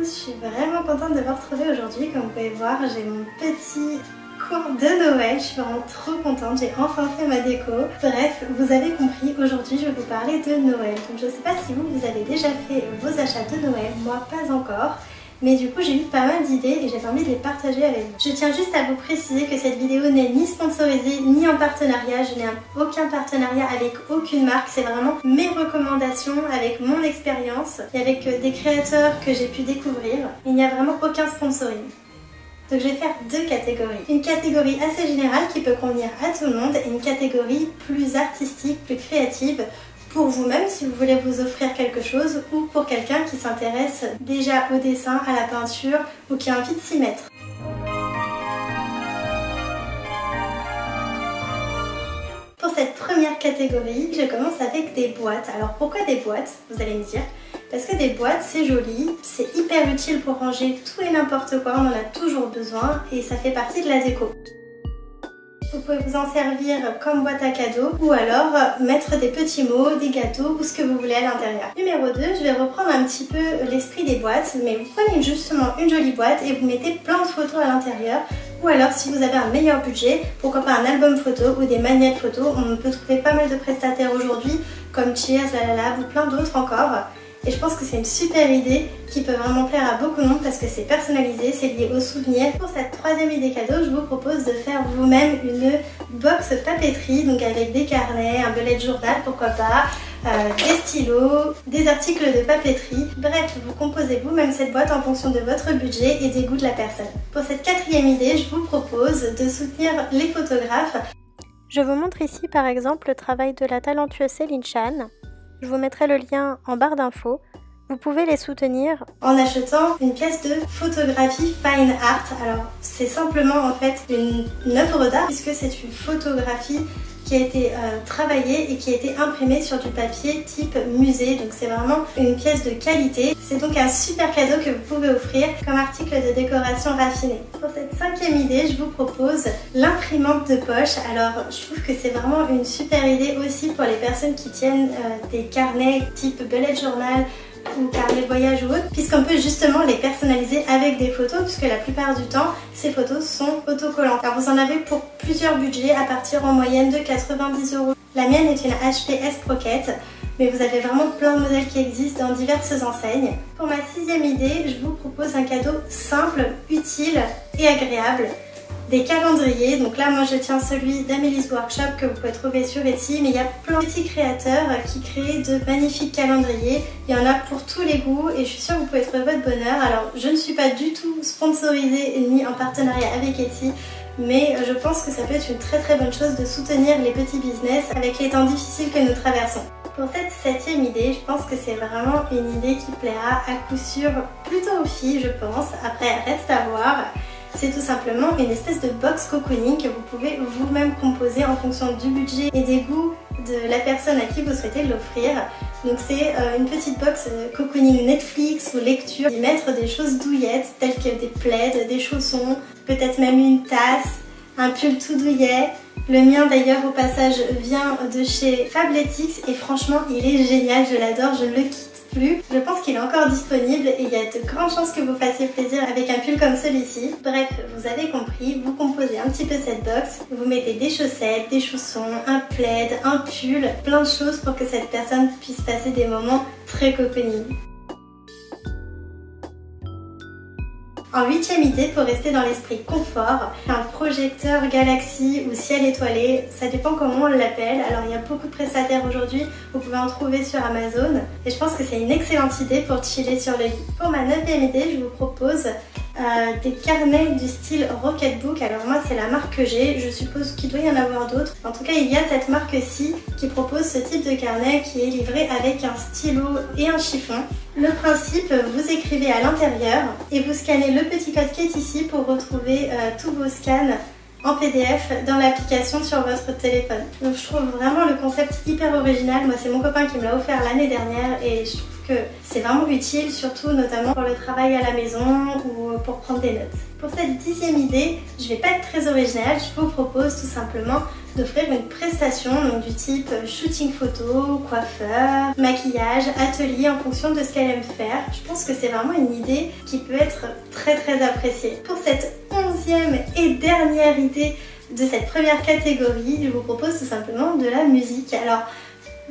je suis vraiment contente de vous retrouver aujourd'hui. Comme vous pouvez voir, j'ai mon petit cours de Noël, je suis vraiment trop contente, j'ai enfin fait ma déco. Bref, vous avez compris, aujourd'hui je vais vous parler de Noël. Donc je sais pas si vous avez déjà fait vos achats de Noël, moi pas encore. Mais du coup j'ai eu pas mal d'idées et j'ai envie de les partager avec vous. Je tiens juste à vous préciser que cette vidéo n'est ni sponsorisée ni en partenariat. Je n'ai aucun partenariat avec aucune marque. C'est vraiment mes recommandations avec mon expérience et avec des créateurs que j'ai pu découvrir. Il n'y a vraiment aucun sponsoring. Donc je vais faire deux catégories. Une catégorie assez générale qui peut convenir à tout le monde et une catégorie plus artistique, plus créative pour vous-même si vous voulez vous offrir quelque chose ou pour quelqu'un qui s'intéresse déjà au dessin, à la peinture ou qui a envie de s'y mettre. Pour cette première catégorie, je commence avec des boîtes. Alors pourquoi des boîtes, vous allez me dire? Parce que des boîtes, c'est joli, c'est hyper utile pour ranger tout et n'importe quoi, on en a toujours besoin et ça fait partie de la déco. Vous pouvez vous en servir comme boîte à cadeaux ou alors mettre des petits mots, des gâteaux ou ce que vous voulez à l'intérieur. Numéro 2, je vais reprendre un petit peu l'esprit des boîtes, mais vous prenez justement une jolie boîte et vous mettez plein de photos à l'intérieur. Ou alors si vous avez un meilleur budget, pourquoi pas un album photo ou des manuels photos. On peut trouver pas mal de prestataires aujourd'hui comme Cheers, Lalala ou plein d'autres encore. Et je pense que c'est une super idée qui peut vraiment plaire à beaucoup de monde parce que c'est personnalisé, c'est lié aux souvenirs. Pour cette troisième idée cadeau, je vous propose de faire vous-même une box papeterie, donc avec des carnets, un bullet journal, pourquoi pas, des stylos, des articles de papeterie. Bref, vous composez vous-même cette boîte en fonction de votre budget et des goûts de la personne. Pour cette quatrième idée, je vous propose de soutenir les photographes. Je vous montre ici par exemple le travail de la talentueuse Céline Chan. Je vous mettrai le lien en barre d'infos. Vous pouvez les soutenir en achetant une pièce de photographie fine art. Alors c'est simplement en fait une œuvre d'art puisque c'est une photographie qui a été travaillée et qui a été imprimée sur du papier type musée. Donc c'est vraiment une pièce de qualité. C'est donc un super cadeau que vous pouvez offrir comme article de décoration raffiné. Pour cette cinquième idée, je vous propose l'imprimante de poche. Alors je trouve que c'est vraiment une super idée aussi pour les personnes qui tiennent des carnets type bullet journal ou carnet de voyage ou autre, puisqu'on peut justement les personnaliser avec des photos, puisque la plupart du temps ces photos sont autocollantes. Alors vous en avez pour plusieurs budgets à partir en moyenne de 90 €. La mienne est une HPS Pocket, mais vous avez vraiment plein de modèles qui existent dans diverses enseignes. Pour ma sixième idée, je vous propose un cadeau simple, utile et agréable. Des calendriers, donc là moi je tiens celui d'Amelie's Workshop que vous pouvez trouver sur Etsy, mais il y a plein de petits créateurs qui créent de magnifiques calendriers. Il y en a pour tous les goûts et je suis sûre que vous pouvez trouver votre bonheur. Alors je ne suis pas du tout sponsorisée ni en partenariat avec Etsy, mais je pense que ça peut être une très bonne chose de soutenir les petits business avec les temps difficiles que nous traversons. Pour cette septième idée, je pense que c'est vraiment une idée qui plaira à coup sûr plutôt aux filles, je pense. Après, reste à voir. C'est tout simplement une espèce de box cocooning que vous pouvez vous-même composer en fonction du budget et des goûts de la personne à qui vous souhaitez l'offrir. Donc c'est une petite box cocooning Netflix ou lecture, y mettre des choses douillettes telles que des plaids, des chaussons, peut-être même une tasse, un pull tout douillet. Le mien d'ailleurs au passage vient de chez Fabletics et franchement il est génial, je l'adore, je ne le quitte plus. Je pense qu'il est encore disponible et il y a de grandes chances que vous fassiez plaisir avec un pull comme celui-ci. Bref, vous avez compris, vous composez un petit peu cette box, vous mettez des chaussettes, des chaussons, un plaid, un pull, plein de choses pour que cette personne puisse passer des moments très cocooning. En huitième idée, pour rester dans l'esprit confort, un projecteur galaxie ou ciel étoilé, ça dépend comment on l'appelle. Alors il y a beaucoup de prestataires aujourd'hui, vous pouvez en trouver sur Amazon et je pense que c'est une excellente idée pour chiller sur le lit. Pour ma neuvième idée, je vous propose des carnets du style Rocketbook. Alors moi c'est la marque que j'ai, je suppose qu'il doit y en avoir d'autres. En tout cas il y a cette marque-ci qui propose ce type de carnet qui est livré avec un stylo et un chiffon. Le principe, vous écrivez à l'intérieur et vous scannez le petit code qui est ici pour retrouver tous vos scans en PDF dans l'application sur votre téléphone. Donc je trouve vraiment le concept hyper original. Moi c'est mon copain qui me l'a offert l'année dernière et je trouve que c'est vraiment utile, surtout notamment pour le travail à la maison ou pour prendre des notes. Pour cette 10e idée, je ne vais pas être très originale, je vous propose tout simplement d'offrir une prestation donc du type shooting photo, coiffeur, maquillage, atelier en fonction de ce qu'elle aime faire. Je pense que c'est vraiment une idée qui peut être très appréciée. Pour cette 11e et dernière idée de cette première catégorie, je vous propose tout simplement de la musique. Alors,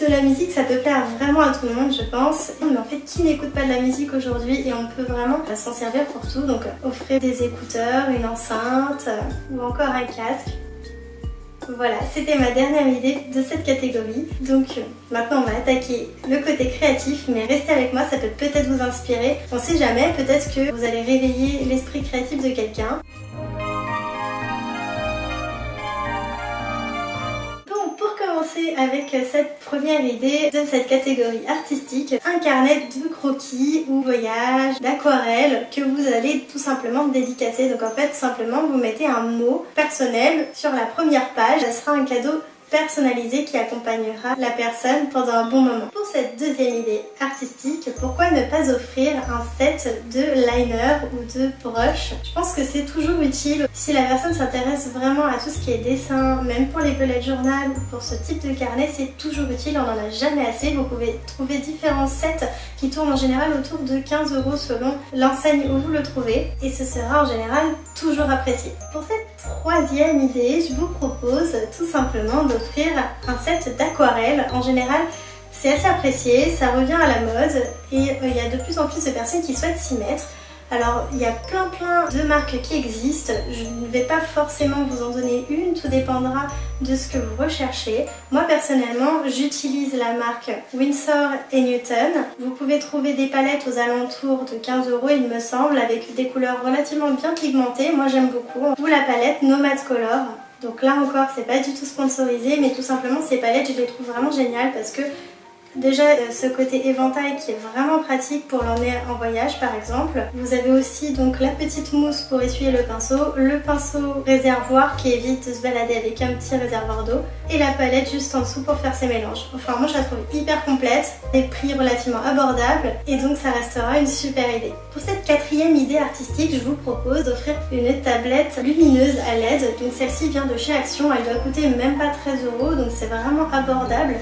de la musique, ça peut plaire vraiment à tout le monde, je pense. Mais en fait, qui n'écoute pas de la musique aujourd'hui? Et on peut vraiment s'en servir pour tout. Donc, offrir des écouteurs, une enceinte ou encore un casque. Voilà, c'était ma dernière idée de cette catégorie. Donc, maintenant, on va attaquer le côté créatif. Mais restez avec moi, ça peut peut-être vous inspirer. On sait jamais, peut-être que vous allez réveiller l'esprit créatif de quelqu'un. Avec cette première idée de cette catégorie artistique, un carnet de croquis ou voyage, d'aquarelle que vous allez tout simplement dédicacer. Donc en fait, tout simplement, vous mettez un mot personnel sur la première page. Ça sera un cadeau personnalisé qui accompagnera la personne pendant un bon moment. Pour cette deuxième idée artistique, pourquoi ne pas offrir un set de liner ou de brush? Je pense que c'est toujours utile si la personne s'intéresse vraiment à tout ce qui est dessin, même pour les bullet journal ou pour ce type de carnet, c'est toujours utile, on n'en a jamais assez. Vous pouvez trouver différents sets qui tournent en général autour de 15 € selon l'enseigne où vous le trouvez et ce sera en général toujours apprécié. Pour cette troisième idée, je vous propose tout simplement d'offrir un set d'aquarelle. En général, c'est assez apprécié, ça revient à la mode et il y a de plus en plus de personnes qui souhaitent s'y mettre. Alors, il y a plein de marques qui existent. Je ne vais pas forcément vous en donner une, tout dépendra de ce que vous recherchez. Moi, personnellement, j'utilise la marque Winsor & Newton. Vous pouvez trouver des palettes aux alentours de 15 €, il me semble, avec des couleurs relativement bien pigmentées. Moi, j'aime beaucoup. Ou la palette Nomad Color. Donc là encore, c'est pas du tout sponsorisé, mais tout simplement, ces palettes, je les trouve vraiment géniales parce que déjà, ce côté éventail qui est vraiment pratique pour l'emmener en voyage par exemple. Vous avez aussi donc la petite mousse pour essuyer le pinceau réservoir qui évite de se balader avec un petit réservoir d'eau et la palette juste en dessous pour faire ses mélanges. Enfin, moi je la trouve hyper complète, des prix relativement abordables et donc ça restera une super idée. Pour cette quatrième idée artistique, je vous propose d'offrir une tablette lumineuse à LED. Donc celle-ci vient de chez Action, elle doit coûter même pas 13 €, donc c'est vraiment abordable.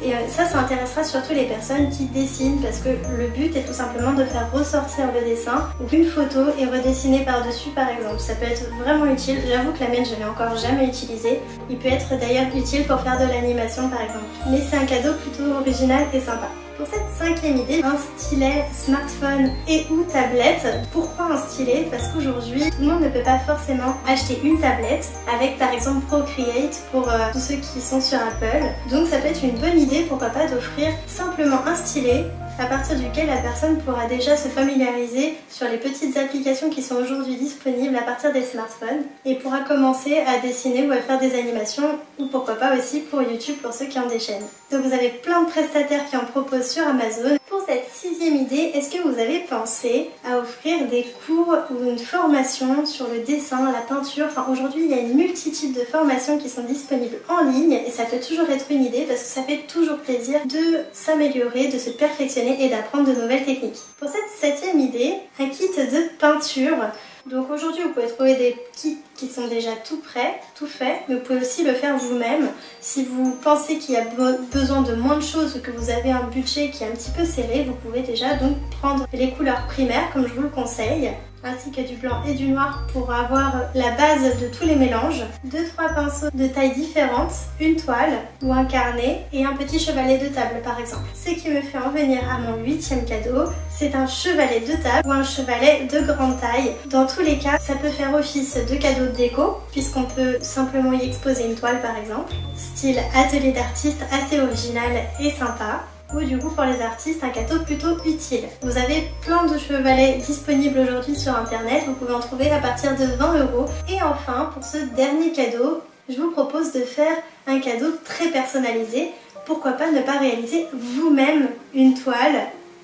Et ça intéressera surtout les personnes qui dessinent parce que le but est tout simplement de faire ressortir le dessin ou une photo et redessiner par-dessus par exemple. Ça peut être vraiment utile. J'avoue que la mienne, je l'ai encore jamais utilisée. Il peut être d'ailleurs utile pour faire de l'animation par exemple. Mais c'est un cadeau plutôt original et sympa. Pour cette cinquième idée, un stylet, smartphone et ou tablette. Pourquoi un stylet? Parce qu'aujourd'hui, tout le monde ne peut pas forcément acheter une tablette avec par exemple Procreate pour tous ceux qui sont sur Apple. Donc ça peut être une bonne idée, pourquoi pas, d'offrir simplement un stylet à partir duquel la personne pourra déjà se familiariser sur les petites applications qui sont aujourd'hui disponibles à partir des smartphones et pourra commencer à dessiner ou à faire des animations ou pourquoi pas aussi pour YouTube pour ceux qui ont des chaînes. Donc vous avez plein de prestataires qui en proposent sur Amazon. Pour cette sixième idée, est-ce que vous avez pensé à offrir des cours ou une formation sur le dessin, la peinture? Enfin, aujourd'hui, il y a une multitude de formations qui sont disponibles en ligne et ça peut toujours être une idée parce que ça fait toujours plaisir de s'améliorer, de se perfectionner et d'apprendre de nouvelles techniques. Pour cette septième idée, un kit de peinture. Donc aujourd'hui, vous pouvez trouver des kits qui sont déjà tout prêts, tout faits, mais vous pouvez aussi le faire vous-même. Si vous pensez qu'il y a besoin de moins de choses ou que vous avez un budget qui est un petit peu serré, vous pouvez déjà donc prendre les couleurs primaires comme je vous le conseille, ainsi que du blanc et du noir pour avoir la base de tous les mélanges, 2-3 pinceaux de tailles différentes, une toile ou un carnet et un petit chevalet de table par exemple. Ce qui me fait en venir à mon 8e cadeau, c'est un chevalet de table ou un chevalet de grande taille. Dans tous les cas, ça peut faire office de cadeau de déco puisqu'on peut simplement y exposer une toile par exemple, style atelier d'artiste assez original et sympa. Ou du coup pour les artistes un cadeau plutôt utile. Vous avez plein de chevalets disponibles aujourd'hui sur internet, vous pouvez en trouver à partir de 20 €. Et enfin pour ce dernier cadeau, je vous propose de faire un cadeau très personnalisé. Pourquoi pas ne pas réaliser vous-même une toile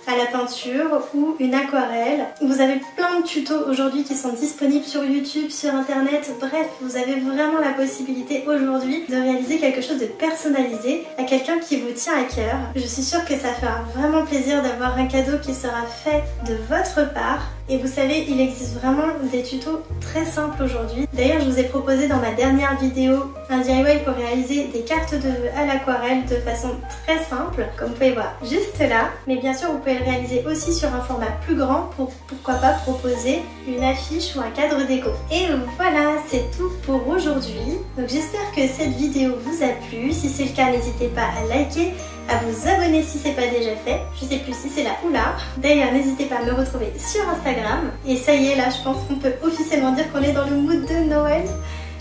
à la peinture ou une aquarelle. Vous avez plein de tutos aujourd'hui qui sont disponibles sur YouTube, sur internet, bref, vous avez vraiment la possibilité aujourd'hui de réaliser quelque chose de personnalisé à quelqu'un qui vous tient à cœur. Je suis sûre que ça fera vraiment plaisir d'avoir un cadeau qui sera fait de votre part. Et vous savez, il existe vraiment des tutos très simples aujourd'hui. D'ailleurs, je vous ai proposé dans ma dernière vidéo un DIY pour réaliser des cartes de vœux à l'aquarelle de façon très simple, comme vous pouvez voir juste là. Mais bien sûr, vous pouvez le réaliser aussi sur un format plus grand pour pourquoi pas proposer une affiche ou un cadre déco. Et voilà, c'est tout pour aujourd'hui. Donc j'espère que cette vidéo vous a plu. Si c'est le cas, n'hésitez pas à liker, à vous abonner si c'est pas déjà fait. Je sais plus si c'est là ou là. D'ailleurs, n'hésitez pas à me retrouver sur Instagram. Et ça y est, là, je pense qu'on peut officiellement dire qu'on est dans le mood de Noël.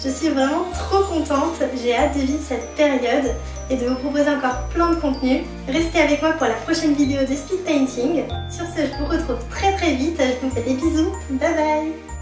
Je suis vraiment trop contente. J'ai hâte de vivre cette période et de vous proposer encore plein de contenu. Restez avec moi pour la prochaine vidéo de speed painting. Sur ce, je vous retrouve très vite. Je vous fais des bisous. Bye bye.